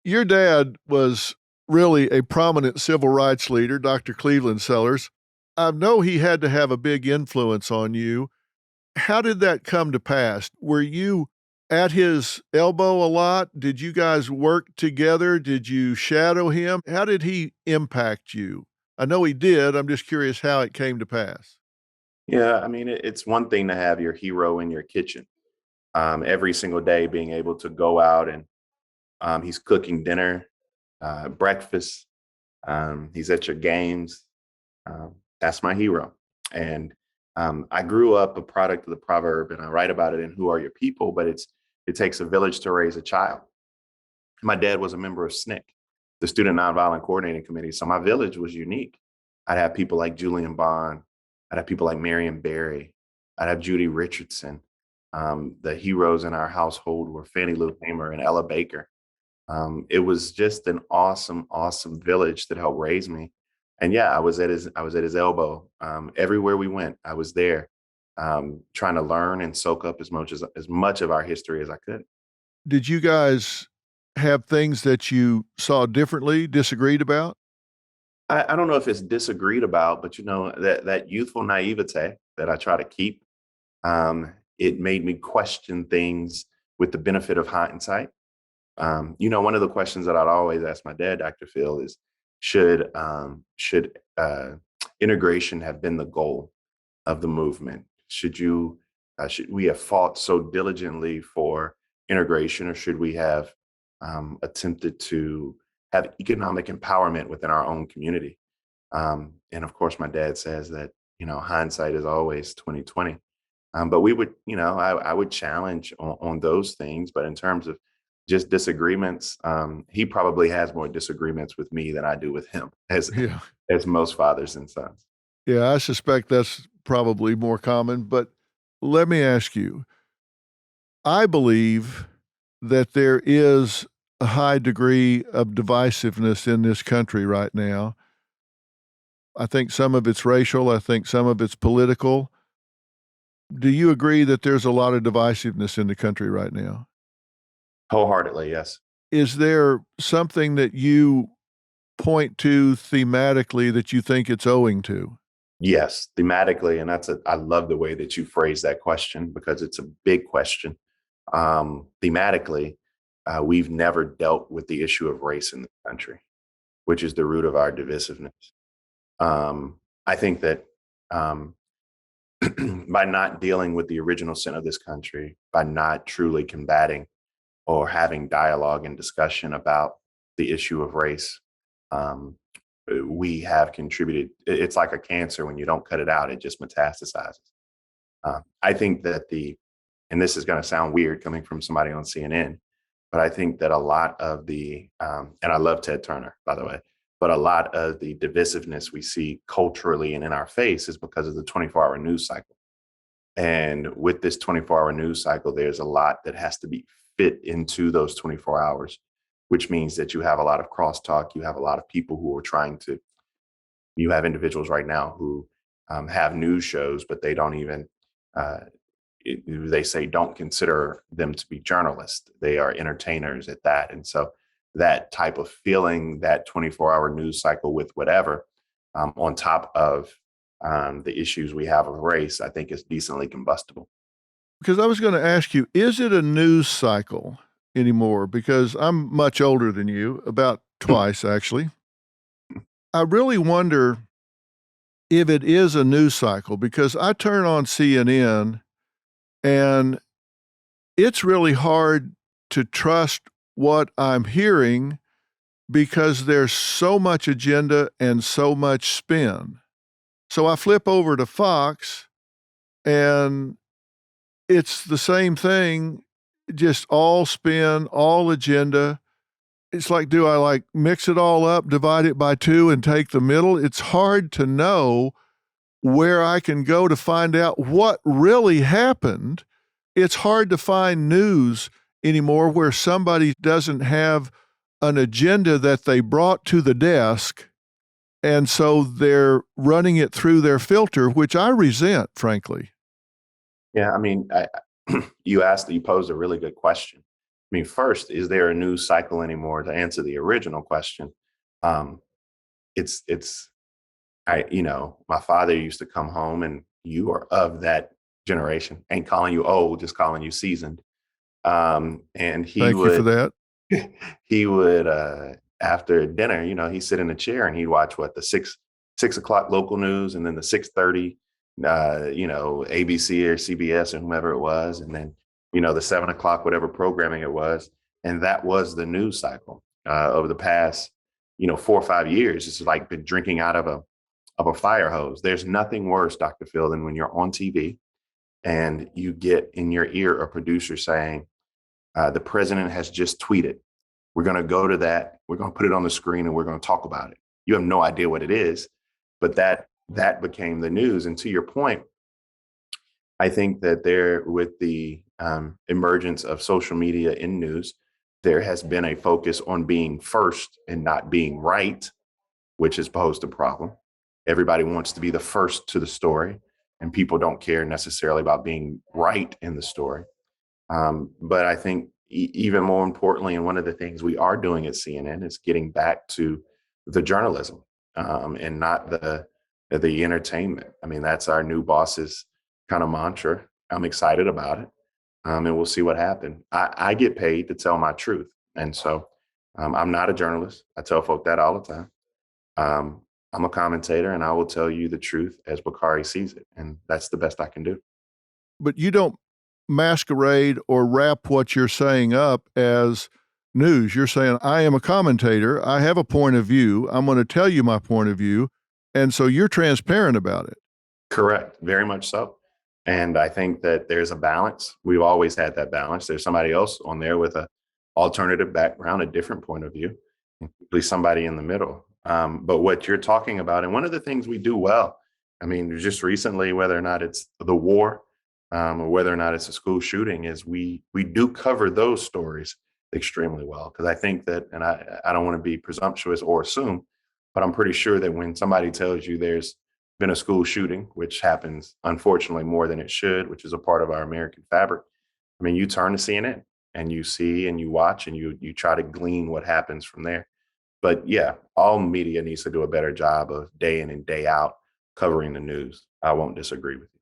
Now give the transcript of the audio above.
Your dad was really a prominent civil rights leader, Dr. Cleveland Sellers. I know he had to have a big influence on you. How did that come to pass? Were you at his elbow a lot? Did you guys work together? Did you shadow him? How did he impact you? I know he did. I'm just curious how it came to pass. Yeah, I mean, it's one thing to have your hero in your kitchen every single day, being able to go out and he's cooking dinner, breakfast, he's at your games. That's my hero. And I grew up a product of the proverb, and I write about it in Who Are Your People, but it takes a village to raise a child. My dad was a member of SNCC, the Student Nonviolent Coordinating Committee. So my village was unique. I'd have people like Julian Bond. I'd have people like Marion Barry. I'd have Judy Richardson. The heroes in our household were Fannie Lou Hamer and Ella Baker. It was just an awesome, awesome village that helped raise me. And yeah, I was at his elbow. Everywhere we went, I was there, trying to learn and soak up as much of our history as I could. Did you guys have things that you saw differently, disagreed about? I don't know if it's disagreed about, but that youthful naivete that I try to keep, it made me question things with the benefit of hindsight. One of the questions that I'd always ask my dad, Dr. Phil, is should integration have been the goal of the movement? Should we have fought so diligently for integration, or should we have attempted to have economic empowerment within our own community? And of course, my dad says that hindsight is always 2020. But we would, I would challenge on those things. But in terms of just disagreements, he probably has more disagreements with me than I do with him, as Yeah. as most fathers and sons. Yeah, I suspect that's probably more common, but let me ask you, I believe that there is a high degree of divisiveness in this country right now. I think some of it's racial, I think some of it's political. Do you agree that there's a lot of divisiveness in the country right now? Wholeheartedly, yes. Is there something that you point to thematically that you think it's owing to? Yes, thematically, and I love the way that you phrase that question because it's a big question. Thematically, we've never dealt with the issue of race in the country, which is the root of our divisiveness. I think that um, by not dealing with the original sin of this country, by not truly combating or having dialogue and discussion about the issue of race, um, we have contributed. It's like a cancer. When you don't cut it out, it just metastasizes. I think that and this is going to sound weird coming from somebody on CNN, but I think that a lot of and I love Ted Turner, by the way, but a lot of the divisiveness we see culturally and in our face is because of the 24-hour news cycle. And with this 24-hour news cycle, there's a lot that has to be fit into those 24 hours, which means that you have a lot of crosstalk. You have a lot of people who are you have individuals right now who have news shows, but they don't even, uh, they say don't consider them to be journalists. They are entertainers at that. And so that type of feeling, that 24-hour news cycle with whatever, on top of the issues we have of race, I think is decently combustible. Because I was going to ask you, is it a news cycle anymore? Because I'm much older than you, about twice actually. I really wonder if it is a news cycle because I turn on CNN and it's really hard to trust what I'm hearing because there's so much agenda and so much spin. So I flip over to Fox and it's the same thing, just all spin, all agenda. It's like, do I like mix it all up, divide it by two, and take the middle? It's hard to know where I can go to find out what really happened. It's hard to find news anymore where somebody doesn't have an agenda that they brought to the desk. And so they're running it through their filter, which I resent, frankly. Yeah, I mean, you posed a really good question. mean, first, is there a news cycle anymore? To answer the original question, um, it's my father used to come home, and you are of that generation. Ain't calling you old, just calling you seasoned. And he Thank you for would that. he would after dinner, he'd sit in a chair and he'd watch what the six o'clock local news, and then the 6:30, ABC or CBS or whomever it was, and then the 7 o'clock whatever programming it was, and that was the news cycle over the past 4 or 5 years. It's like been drinking out of a fire hose. There's nothing worse, Dr. Phil, than when you're on TV and you get in your ear a producer saying, the president has just tweeted. We're going to go to that. We're going to put it on the screen and we're going to talk about it. You have no idea what it is, but that became the news. And to your point, I think that there, with the emergence of social media in news, there has been a focus on being first and not being right, which has posed a problem. Everybody wants to be the first to the story, and people don't care necessarily about being right in the story. But I think even more importantly, and one of the things we are doing at CNN is getting back to the journalism, and not the entertainment. I mean, that's our new boss's kind of mantra. I'm excited about it, and we'll see what happens. I get paid to tell my truth, and so I'm not a journalist. I tell folk that all the time. Um, I'm a commentator, and I will tell you the truth as Bakari sees it, and that's the best I can do. But you don't masquerade or wrap what you're saying up as news. You're saying, I am a commentator. I have a point of view. I'm going to tell you my point of view. And so you're transparent about it. Correct. Very much so. And I think that there's a balance. We've always had that balance. There's somebody else on there with a alternative background, a different point of view, at least somebody in the middle. But what you're talking about, and one of the things we do well, I mean, just recently, whether or not it's the war, or whether or not it's a school shooting, is we do cover those stories extremely well. Because I think that, and I don't want to be presumptuous or assume, but I'm pretty sure that when somebody tells you there's been a school shooting, which happens unfortunately more than it should, which is a part of our American fabric. I mean, you turn to CNN and you see and you watch and you try to glean what happens from there. But yeah, all media needs to do a better job of day in and day out covering the news. I won't disagree with you.